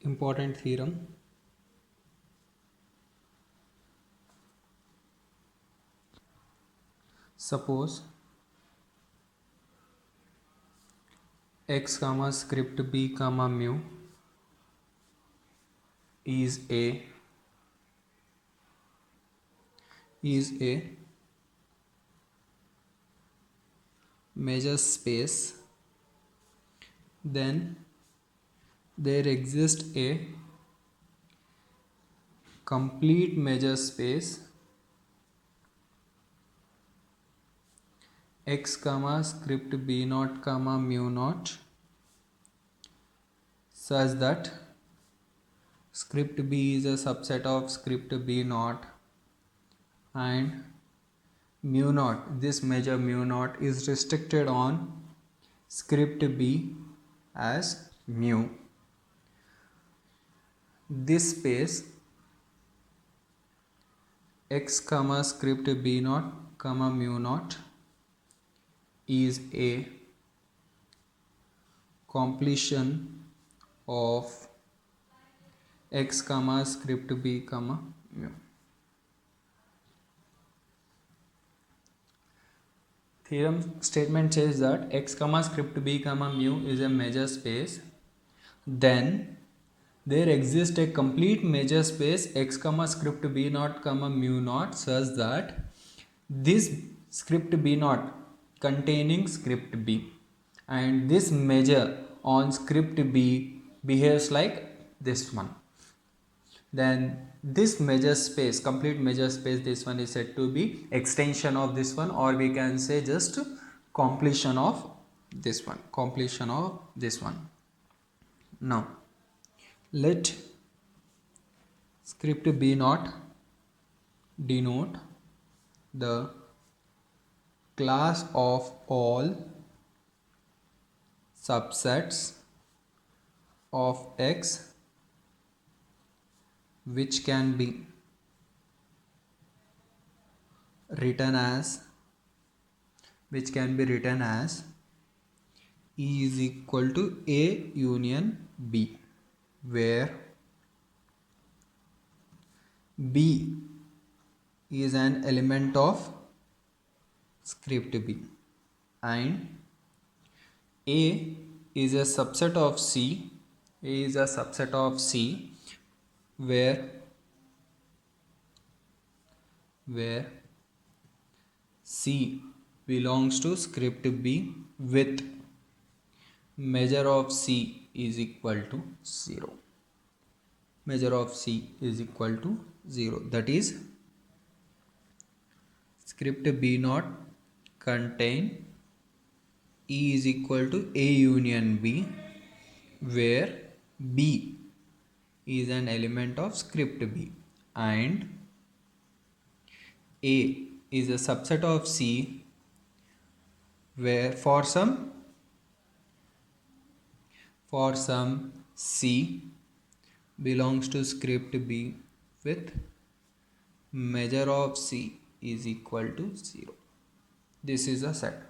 Important theorem. Suppose x comma script b comma mu is a measure space, then there exists a complete measure space x comma script b naught comma mu naught such that script b is a subset of script b naught and mu naught, this measure mu naught is restricted on script b as mu. This space x comma script b naught comma mu naught is a completion of x comma script b comma mu. Theorem statement says that x comma script b comma mu is a measure space, then there exists a complete measure space x comma script b naught comma mu naught such that this script b naught containing script b and this measure on script b behaves like this one. Then this measure space, complete measure space, this one is said to be extension of this one, or we can say just completion of this one, completion of this one. Now let script b naught denote the class of all subsets of x which can be written as E is equal to A union B, where B is an element of script B and A is a subset of C. A is a subset of C where C belongs to script B with measure of C is equal to 0. Measure of C is equal to 0. That is, script B naught contain E is equal to A union B, where B is an element of script B and A is a subset of C, where for some C belongs to script B with measure of C is equal to 0. This is a set.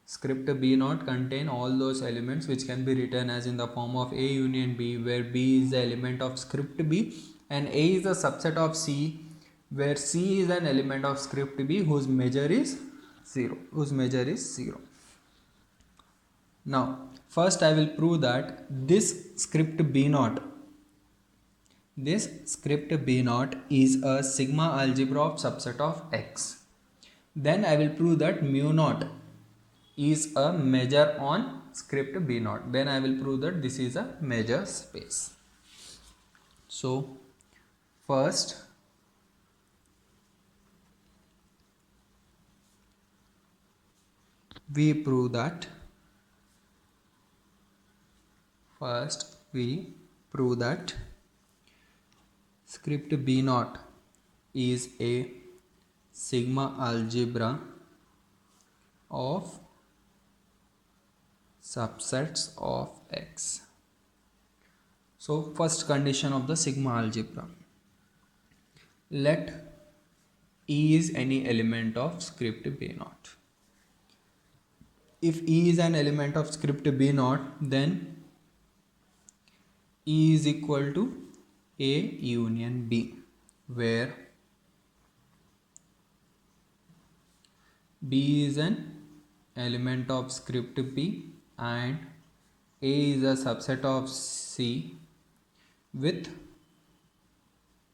Script B naught contain all those elements which can be written as in the form of A union B, where B is the element of script B and A is a subset of C, where C is an element of script B whose measure is 0. Now first I will prove that this script B naught is a sigma algebra of subset of X. Then I will prove that mu naught is a measure on script B naught. Then I will prove that this is a measure space. So first we prove that script B naught is a sigma algebra of subsets of X. So first condition of the sigma algebra, let E is any element of script B naught. If E is an element of script B naught, then E is equal to A union B, where B is an element of script B and A is a subset of C with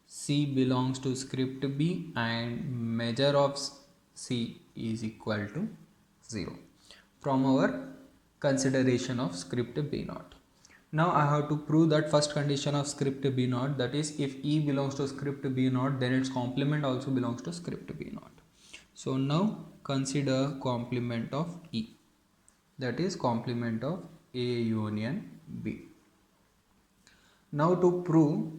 C belongs to script B and measure of C is equal to 0 from our consideration of script B naught. Now I have to prove that first condition of script B naught, that is if E belongs to script B naught, then its complement also belongs to script B naught. So now consider complement of E, that is complement of A union B. Now to prove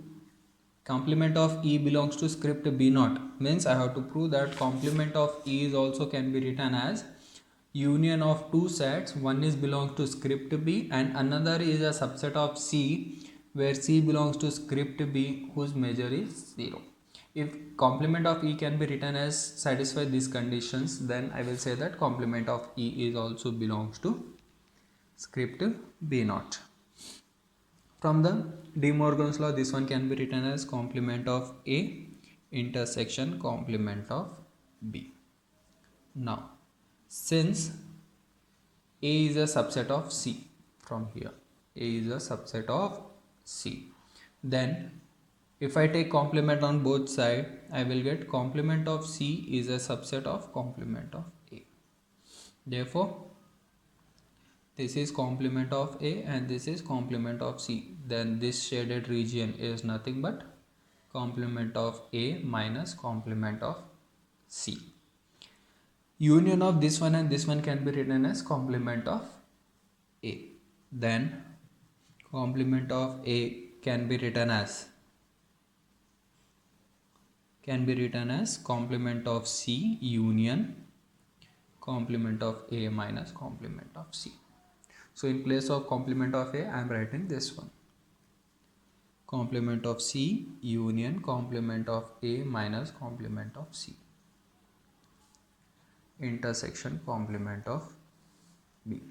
complement of E belongs to script B naught, means I have to prove that complement of E is also can be written as union of two sets. One is belongs to script B and another is a subset of C where C belongs to script B whose measure is 0. If complement of E can be written as satisfy these conditions, then I will say that complement of E is also belongs to script B naught. From the De Morgan's law, this one can be written as complement of A intersection complement of B. Now, since A is a subset of C, from here, A is a subset of C, then if I take complement on both sides, I will get complement of C is a subset of complement of A. Therefore, this is complement of A and this is complement of C. Then this shaded region is nothing but complement of A minus complement of C. Union of this one and this one can be written as complement of A. Then complement of A can be written as complement of C union complement of A minus complement of C. So in place of complement of A, I am writing this one. Complement of C union complement of A minus complement of C intersection complement of B.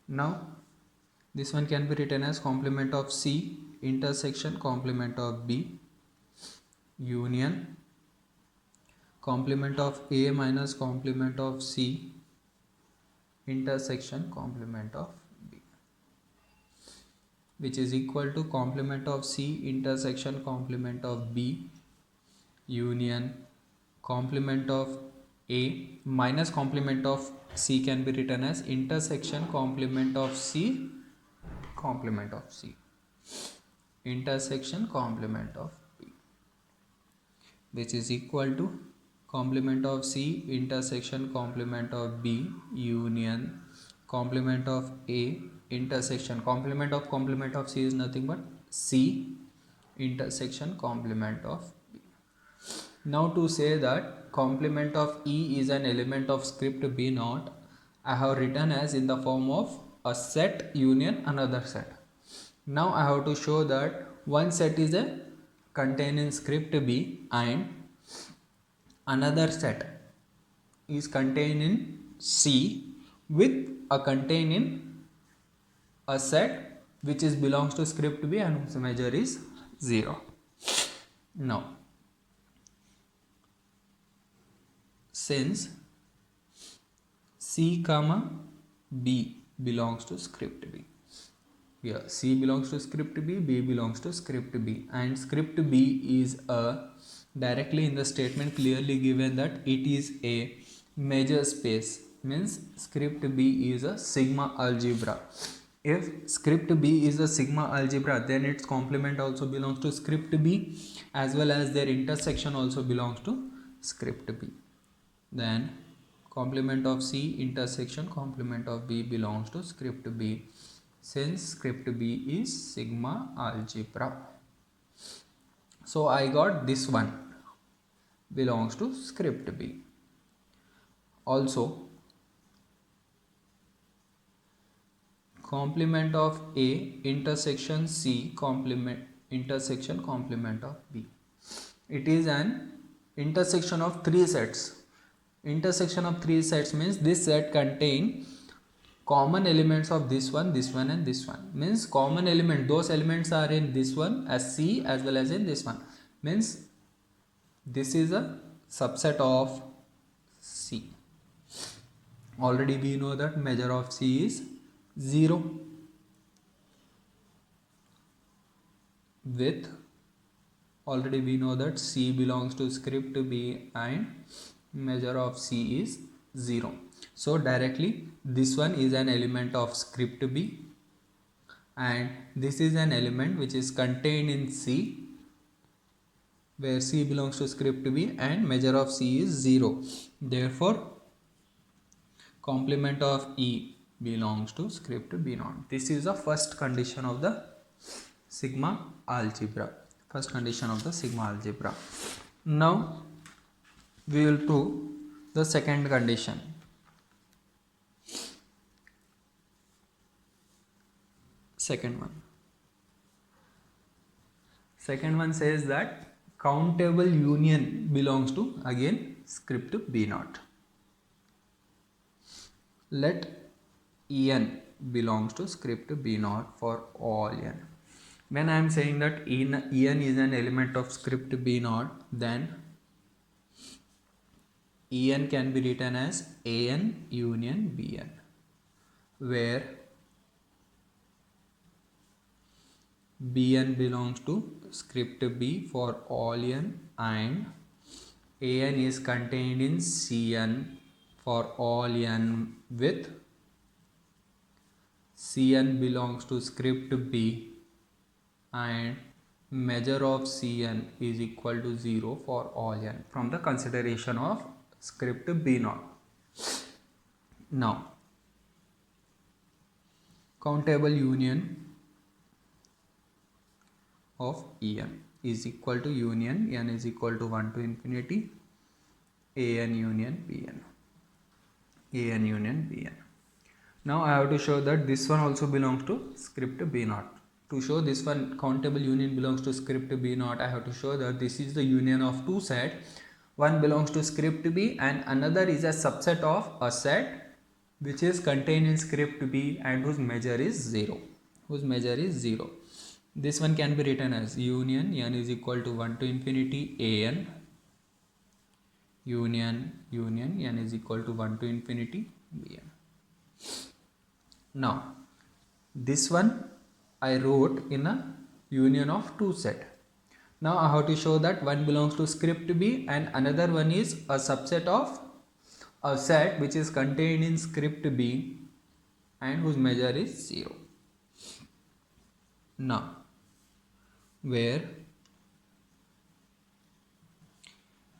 Now this one can be written as complement of C intersection complement of B union complement of A minus complement of C intersection complement of B, which is equal to complement of C intersection complement of B union complement of A minus complement of C can be written as intersection complement of C intersection complement of B, which is equal to complement of C intersection complement of B union complement of A intersection complement of C is nothing but C intersection complement of B. Now to say that complement of E is an element of script B naught, I have written as in the form of a set union another set. Now I have to show that one set is a contained in script B and another set is contained in C with a contained in a set which is belongs to script B and whose measure is 0. Now since C comma B belongs to script B, here C belongs to script B, B belongs to script B, and script B is a directly in the statement clearly given that it is a measure space, means script B is a sigma algebra. If script B is a sigma algebra, then its complement also belongs to script B as well as their intersection also belongs to script B. Then complement of C intersection complement of B belongs to script B, since script B is sigma algebra. So I got this one belongs to script B. Also complement of A intersection C complement intersection complement of B. It is an intersection of three sets. Intersection of three sets means this set contain common elements of this one and this one. Means common element, those elements are in this one as C as well as in this one. Means this is a subset of C. Already we know that measure of C is 0. With already we know that C belongs to script B and measure of C is 0. So directly this one is an element of script B and this is an element which is contained in C, where C belongs to script B and measure of C is 0. Therefore complement of E belongs to script B naught. This is the first condition of the sigma algebra. First condition of the sigma algebra. Now we will prove the second condition. Second one says that countable union belongs to again script B naught. Let En belongs to script B naught for all n. When I am saying that En is an element of script B naught, then En can be written as An union Bn, where Bn belongs to script B for all n and An is contained in Cn for all n, with Cn belongs to script B and measure of Cn is equal to 0 for all n from the consideration of script B naught. Now countable union of En is equal to union n is equal to 1 to infinity An union Bn. An union Bn. Now I have to show that this one also belongs to script B naught. To show this one countable union belongs to script B naught, I have to show that this is the union of two sets. One belongs to script B and another is a subset of a set which is contained in script B and whose measure is 0. This one can be written as union n is equal to 1 to infinity An union n is equal to 1 to infinity Bn. Now this one I wrote in a union of two set. Now I have to show that one belongs to script B and another one is a subset of a set which is contained in script B and whose measure is 0. Now where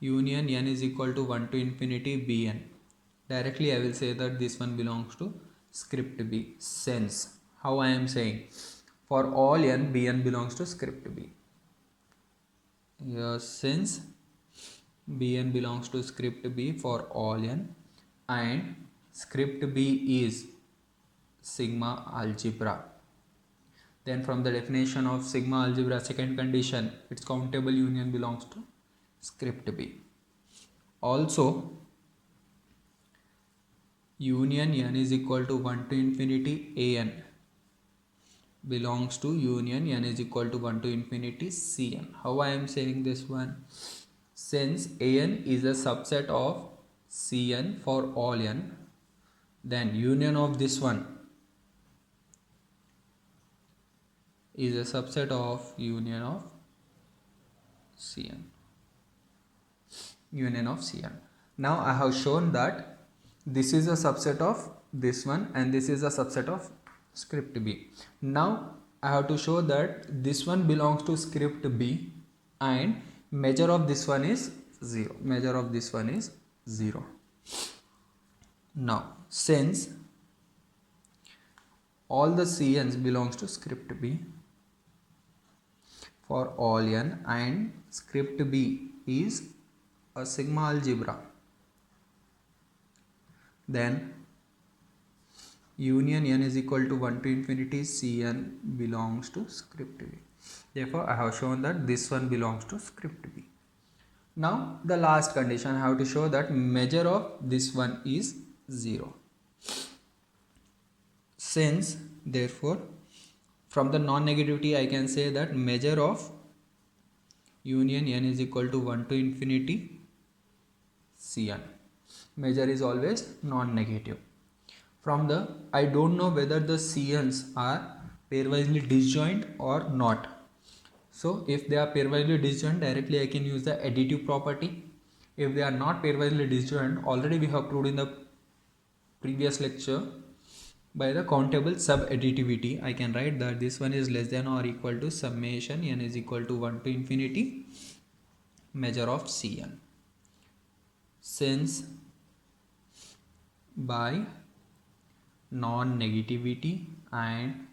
union n is equal to 1 to infinity Bn, directly I will say that this one belongs to script B, since how I am saying for all n Bn belongs to script B. Yes, since Bn belongs to script B for all n and script B is sigma algebra, then from the definition of sigma algebra second condition, its countable union belongs to script B. Also union n is equal to 1 to infinity An belongs to union n is equal to 1 to infinity Cn. How I am saying this one? Since An is a subset of Cn for all n, then union of this one is a subset of union of Cn. Now I have shown that this is a subset of this one and this is a subset of script B. Now I have to show that this one belongs to script B and measure of this one is 0. Now since all the Cn's belongs to script B for all n and script B is a sigma algebra, then union n is equal to 1 to infinity Cn belongs to script B. Therefore I have shown that this one belongs to script B. Now the last condition, I have to show that measure of this one is 0. Since therefore from the non-negativity I can say that measure of union n is equal to 1 to infinity Cn. Measure is always non-negative. From the I don't know whether the Cn's are pairwisely disjoint or not. So if they are pairwisely disjoint, directly I can use the additive property. If they are not pairwisely disjoint, already we have proved in the previous lecture by the countable subadditivity, I can write that this one is less than or equal to summation n is equal to 1 to infinity measure of Cn. Since by non-negativity and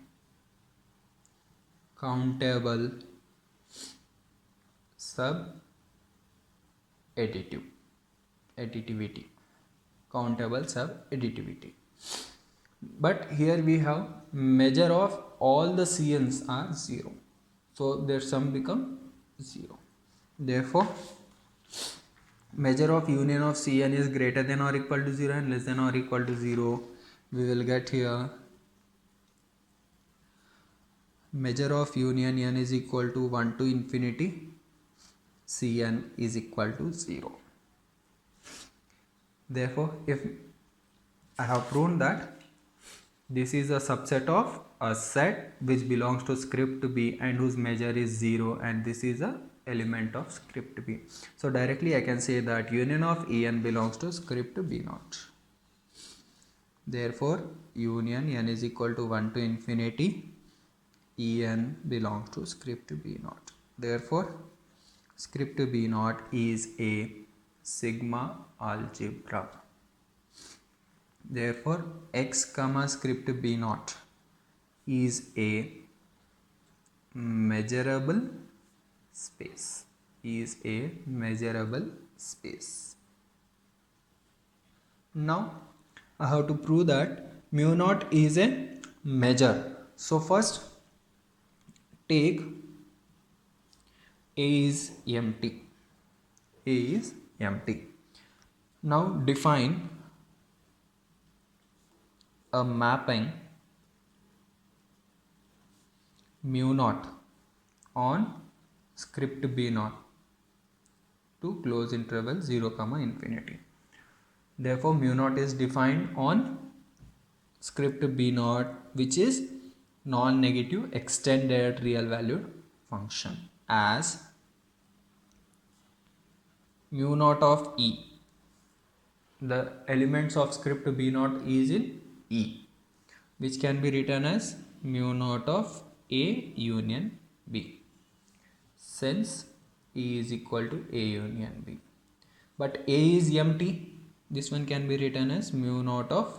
countable additivity, countable subadditivity. But here we have measure of all the Cn's are 0. So their sum become 0. Therefore measure of union of Cn is greater than or equal to 0 and less than or equal to 0. We will get here measure of union n is equal to 1 to infinity Cn is equal to 0. Therefore if I have proven that this is a subset of a set which belongs to script B and whose measure is 0, and this is a element of script B. So directly I can say that union of En belongs to script B naught. Therefore union n is equal to 1 to infinity En belongs to script B naught. Therefore script B naught is a sigma algebra. Therefore x comma script B naught is a measurable space, Now I have to prove that mu naught is a measure. So first take A is empty. Now define a mapping mu naught on script B naught to close interval 0 comma infinity. Therefore mu naught is defined on script B naught, which is non-negative extended real valued function, as mu naught of E. The elements of script B naught is in E, which can be written as mu naught of A union B, since E is equal to A union B. But A is empty, this one can be written as mu naught of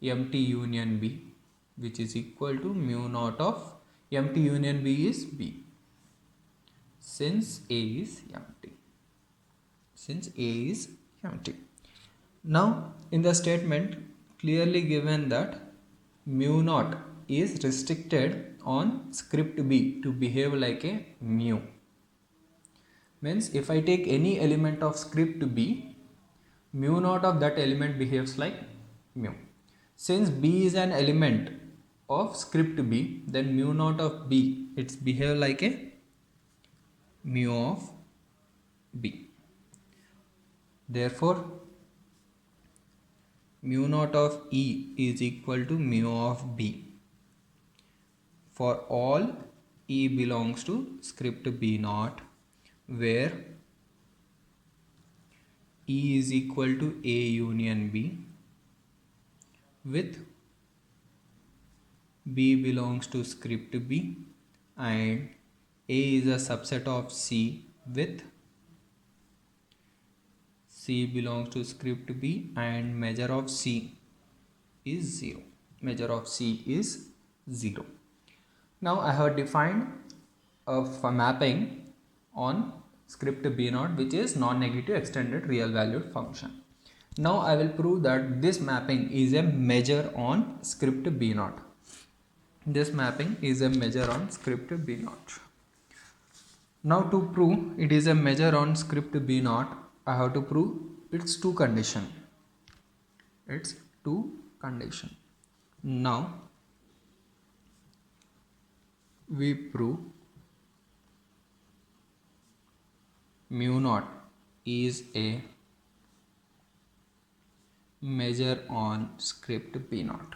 empty union B, which is equal to mu naught of empty union B is B, since A is empty. Now in the statement clearly given that mu naught is restricted on script B to behave like a mu. Means if I take any element of script B, mu naught of that element behaves like mu. Since B is an element of script B, then mu naught of B, it's behave like a mu of B. Therefore mu naught of E is equal to mu of B for all E belongs to script B naught, where E is equal to A union B with B belongs to script B and A is a subset of C with C belongs to script B and measure of C is 0. Now I have defined a mapping on script B naught, which is non-negative extended real valued function. Now I will prove that this mapping is a measure on script B naught. Now to prove it is a measure on script B naught, I have to prove its two condition. Now we prove mu naught is a measure on script B naught.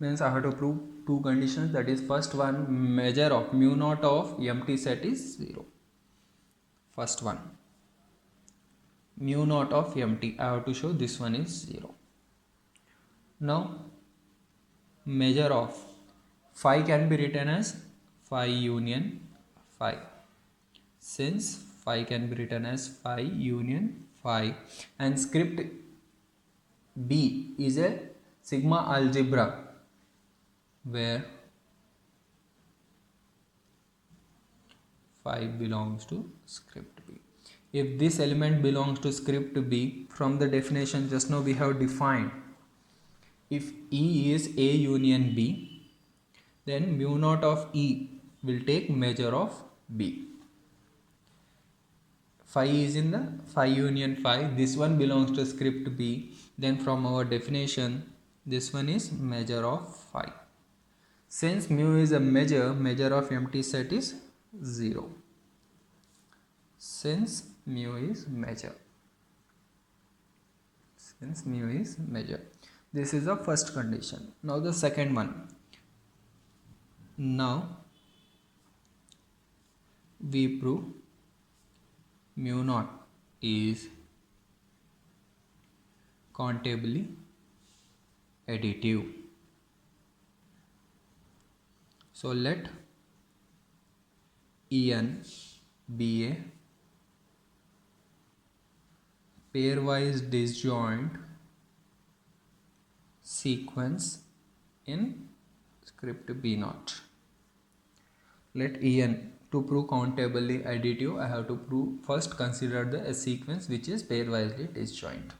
Means I have to prove two conditions. That is, first one, measure of mu naught of empty set is 0. First one, mu naught of empty, I have to show this one is 0. Now measure of phi can be written as phi union phi. Since phi can be written as phi union phi and script B is a sigma algebra where phi belongs to script B. If this element belongs to script B, from the definition just now we have defined, if E is A union B, then mu naught of E will take measure of B. Phi is in the phi union phi, this one belongs to script B, then from our definition this one is measure of phi. Since mu is a measure of empty set is 0. Since mu is measure. This is the first condition. Now the second one. Now we prove mu naught is countably additive. So let En be a pairwise disjoint sequence in script B naught. Let En, to prove countably additive, I have to prove, first consider a sequence which is pairwisely disjoint.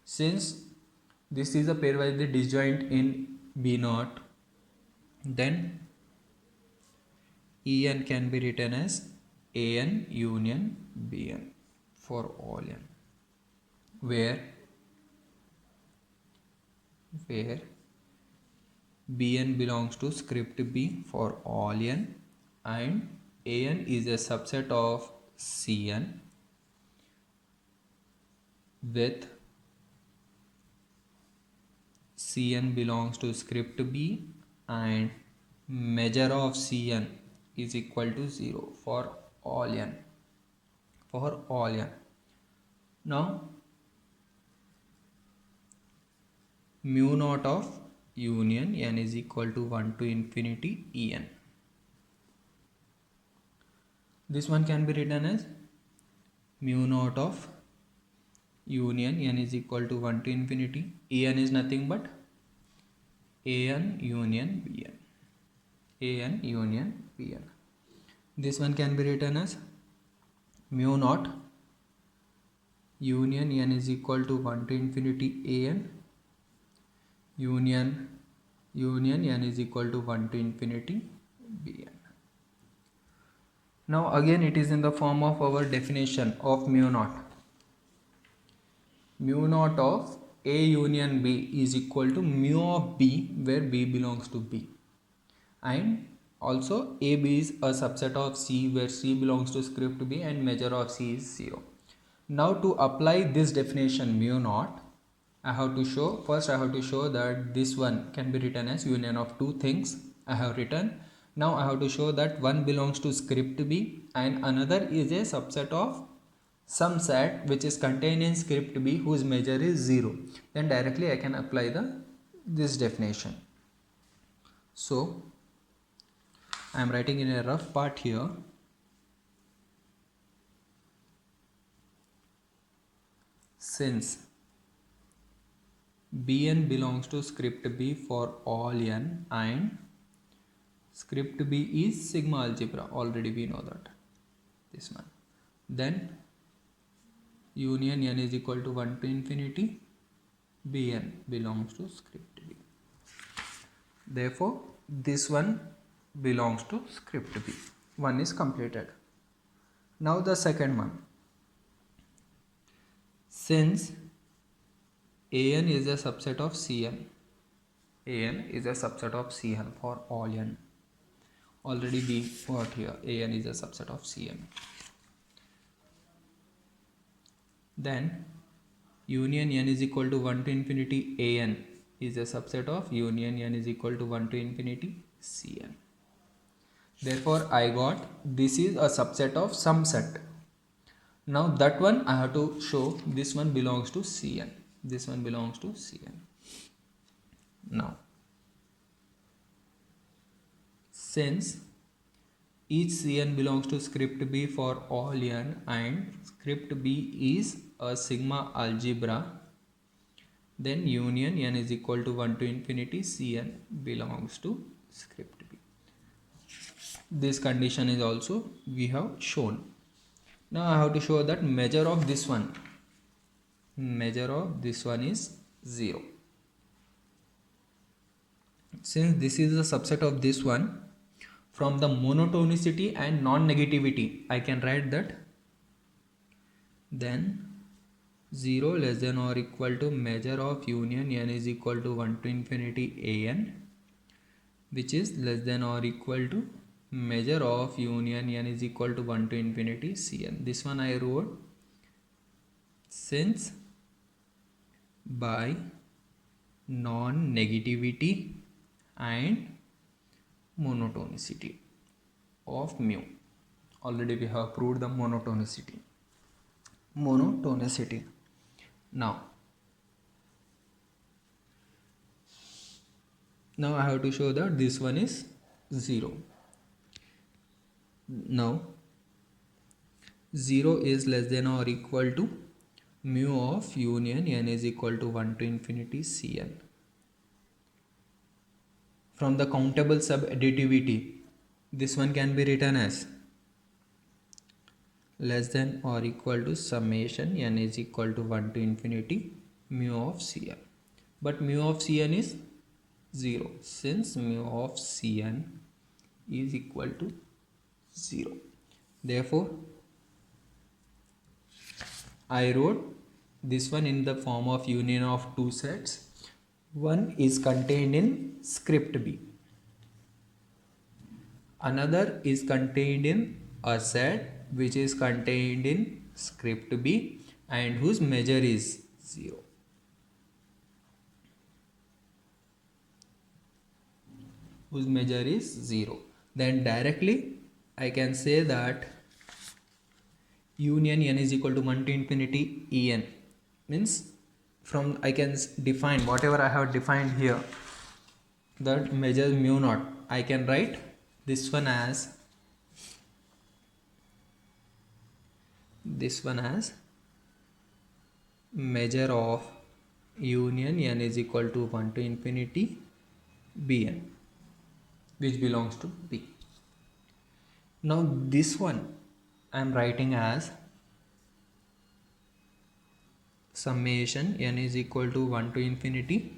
Since this is a pairwisely disjoint in B naught, then En can be written as An union Bn for all n, where Bn belongs to script B for all n and An is a subset of Cn with Cn belongs to script B and measure of Cn is equal to 0 for all n. Now mu naught of union n is equal to 1 to infinity En. This one can be written as mu naught of union n is equal to 1 to infinity. En is nothing but An union Bn. This one can be written as mu naught union n is equal to 1 to infinity An union n is equal to 1 to infinity Bn. Now again it is in the form of our definition of mu naught. Mu naught of A union B is equal to mu of B, where B belongs to B, and also AB is a subset of C, where C belongs to script B and measure of C is 0. Now to apply this definition mu naught, I have to show that this one can be written as union of two things I have written. Now I have to show that one belongs to script B and another is a subset of some set which is contained in script B whose measure is 0. Then directly I can apply this definition. So I am writing in a rough part here. Since Bn belongs to script B for all n and script B is sigma algebra, already we know that, this one, then union n is equal to 1 to infinity Bn belongs to script B. Therefore this one belongs to script B. One is completed. Now the second one. Since An is a subset of Cn. An is a subset of Cn for all n. Already we got here An is a subset of Cn. Then union n is equal to 1 to infinity An is a subset of union n is equal to 1 to infinity Cn. Therefore, I got this is a subset of some set. Now that one I have to show this one belongs to Cn. This one belongs to Cn. Now, since each Cn belongs to script B for all n and script B is a sigma algebra, then union n is equal to 1 to infinity Cn belongs to script B. This condition is also we have shown. Now I have to show that measure of this one is 0. Since this is a subset of this one, from the monotonicity and non-negativity I can write that then 0 less than or equal to measure of union n is equal to 1 to infinity An, which is less than or equal to measure of union n is equal to 1 to infinity Cn. This one I wrote since by non-negativity and monotonicity of mu. Already we have proved the monotonicity. Now I have to show that this one is 0. Now 0 is less than or equal to mu of union n is equal to 1 to infinity Cn. From the countable subadditivity, this one can be written as less than or equal to summation n is equal to 1 to infinity mu of Cn. But mu of Cn is 0 since mu of Cn is equal to 0. Therefore, I wrote this one in the form of union of two sets. One is contained in script B. Another is contained in a set which is contained in script B and whose measure is 0. Then directly I can say that union n is equal to 1 to infinity En. Means from I can define whatever I have defined here, that measures mu naught. I can write this one as measure of union n is equal to 1 to infinity Bn, which belongs to B. Now this one I am writing as summation n is equal to 1 to infinity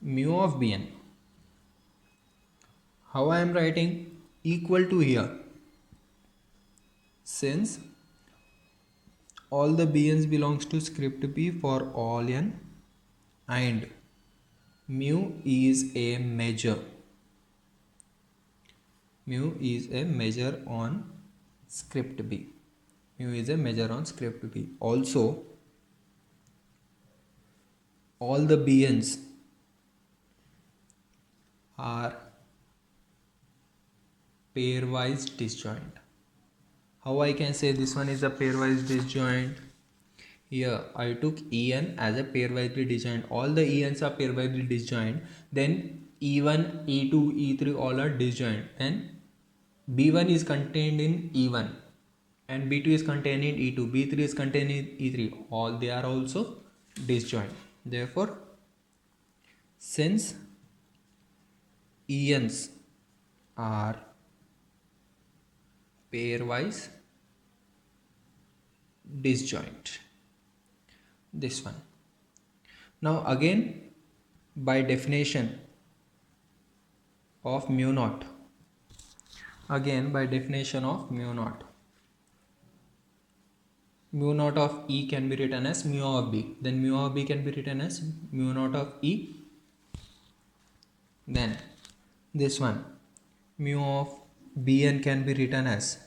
mu of Bn. How I am writing? Equal to here, since all the Bn's belongs to script B for all n and mu is a measure. Mu is a measure on script B. Also, all the Bn's are pairwise disjoint. How I can say this one is a pairwise disjoint? Here I took En as a pairwise disjoint. All the En's are pairwise disjoint. Then E1, E2, E3 all are disjoint. Then B1 is contained in E1 and B2 is contained in E2. B3 is contained in E3. All they are also disjoint. Therefore, since En's are pairwise disjoint, this one. Now again, by definition of mu naught, mu naught of E can be written as mu of B. Then mu of B can be written as mu naught of E. Then this one, mu of Bn can be written as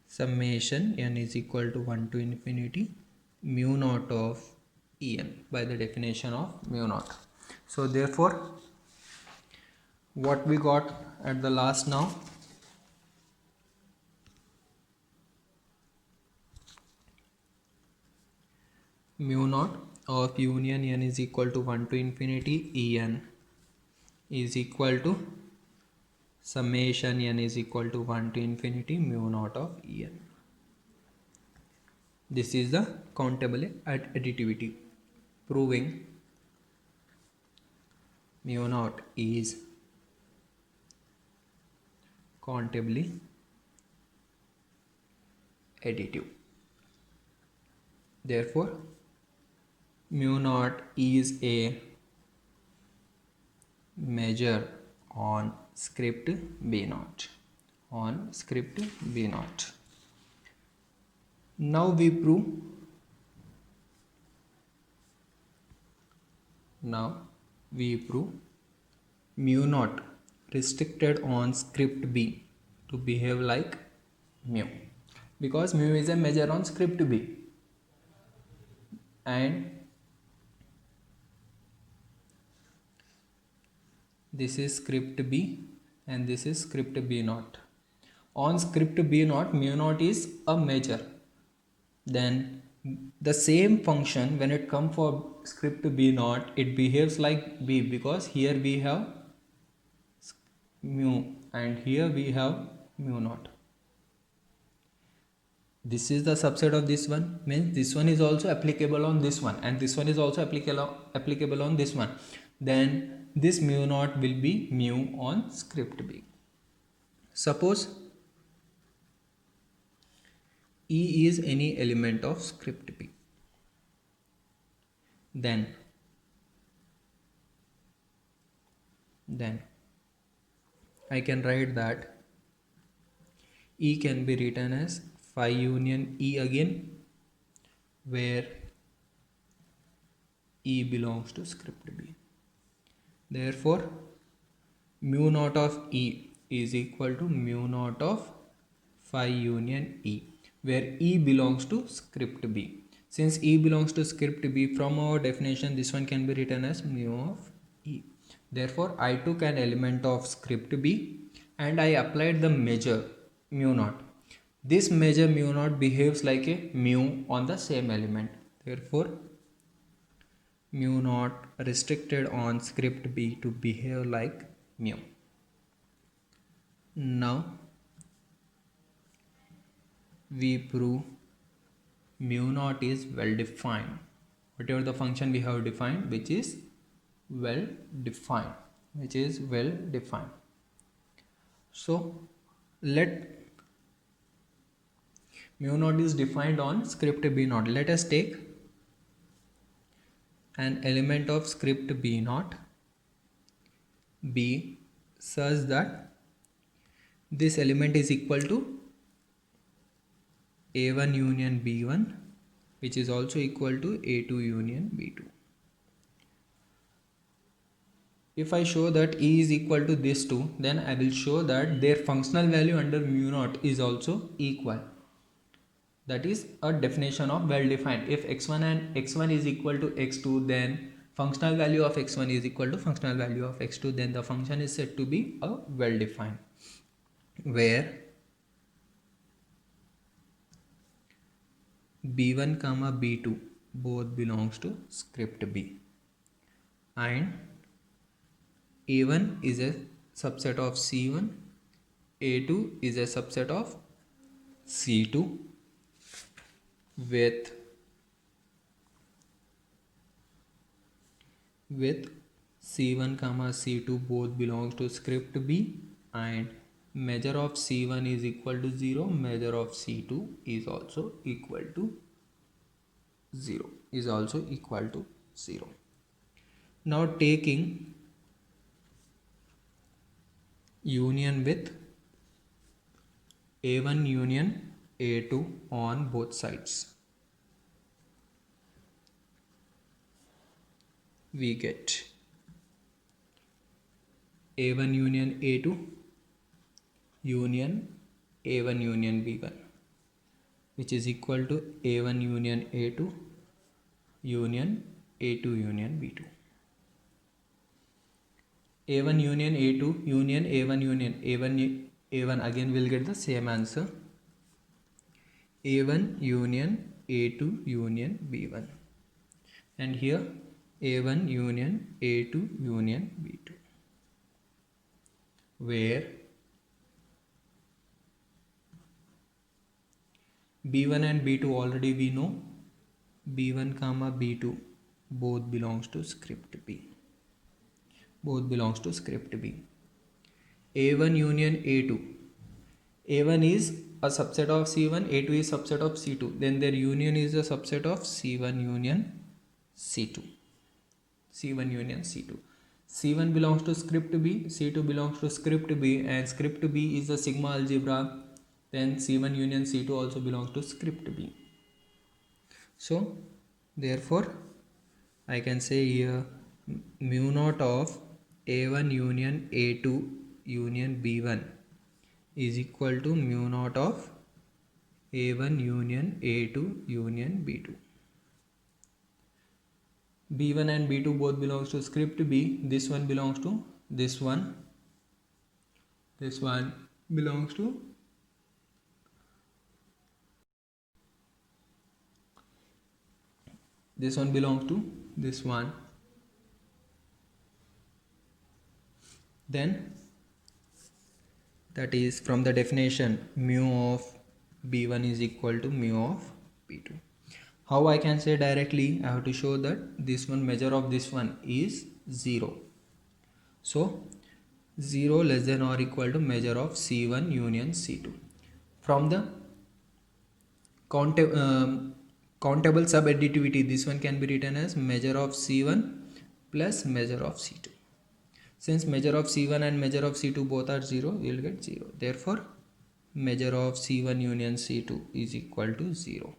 summation n is equal to 1 to infinity mu naught of En by the definition of mu naught. So therefore what we got at the last now, mu naught of union n is equal to 1 to infinity En is equal to summation n is equal to 1 to infinity mu naught of En. This is the countable additivity, proving mu naught is countably additive. Therefore mu naught is a measure on script B naught, on script B naught. Now we prove mu naught restricted on script B to behave like mu, because mu is a measure on script B and this is script B and this is script B naught. On script B naught, mu naught is a measure. Then the same function, when it comes for script B naught, it behaves like B, because here we have mu and here we have mu naught. This is the subset of this one, means this one is also applicable on this one and this one is also applicable on this one. Then this mu naught will be mu on script B. Suppose E is any element of script B, then I can write that E can be written as phi union E again, where E belongs to script B. Therefore mu naught of E is equal to mu naught of phi union E, where E belongs to script B. Since E belongs to script B, from our definition this one can be written as mu of E. Therefore I took an element of script B and I applied the measure mu naught. This measure mu naught behaves like a mu on the same element. Therefore mu naught restricted on script B to behave like mu. Now we prove mu naught is well defined, whatever the function we have defined, which is well defined. So let mu naught is defined on script B naught. Let us take an element of script B naught B such that this element is equal to A1 union B1, which is also equal to A2 union B2. If I show that E is equal to this two, then I will show that their functional value under mu naught is also equal. That is a definition of well defined. If x1 and x1 is equal to x2, then functional value of x1 is equal to functional value of x2, then the function is said to be a well defined, where B1 comma B2 both belongs to script B and A1 is a subset of C1, A2 is a subset of C2, with C1 comma C2 both belongs to script B and measure of C1 is equal to 0, measure of C2 is also equal to 0, Now taking union with A1 union A2 on both sides. We get A1 union A2 union A1 union B1, which is equal to A1 union A2 union A2 union B2. A1 union A2 union A1 union A1 again will get the same answer. A1 union A2 union B1, and here A1 union A2 union B2, where B1 and B2 already we know. B1 comma B2 both belongs to script B. Both belongs to script B. A1 union A2. A1 is a subset of C1, A2 is subset of C2. Then their union is a subset of C1 union C2. C1 union C2. C1 belongs to script B, C2 belongs to script B, and script B is the sigma algebra. Then C1 union C2 also belongs to script B. So therefore I can say here mu naught of A1 union A2 union B1 is equal to mu naught of A1 union A2 union B2. B1 and B2 both belongs to script B. This one belongs to this one. This one belongs to this one belongs to this one. Then that is from the definition mu of B1 is equal to mu of B2. How I can say directly? I have to show that this one measure of this one is 0. So 0 less than or equal to measure of C1 union C2. From the countable subadditivity, this one can be written as measure of C1 plus measure of C2. Since measure of C1 and measure of C2 both are 0, we will get 0. Therefore, measure of C1 union C2 is equal to 0.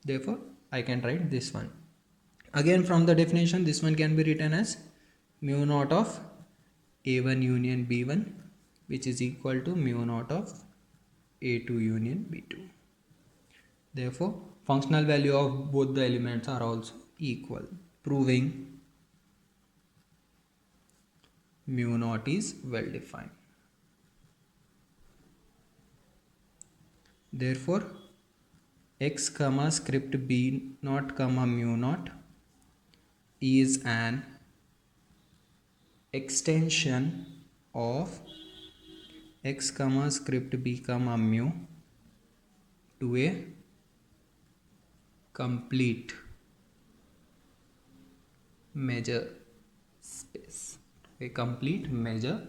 Therefore, I can write this one. Again, from the definition, this one can be written as mu naught of A1 union B1, which is equal to mu naught of A2 union B2. Therefore, functional value of both the elements are also equal, proving mu naught is well defined. Therefore, x comma script b naught comma mu naught is an extension of x comma script b comma mu to a complete measure space. A complete measure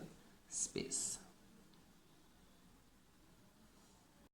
space.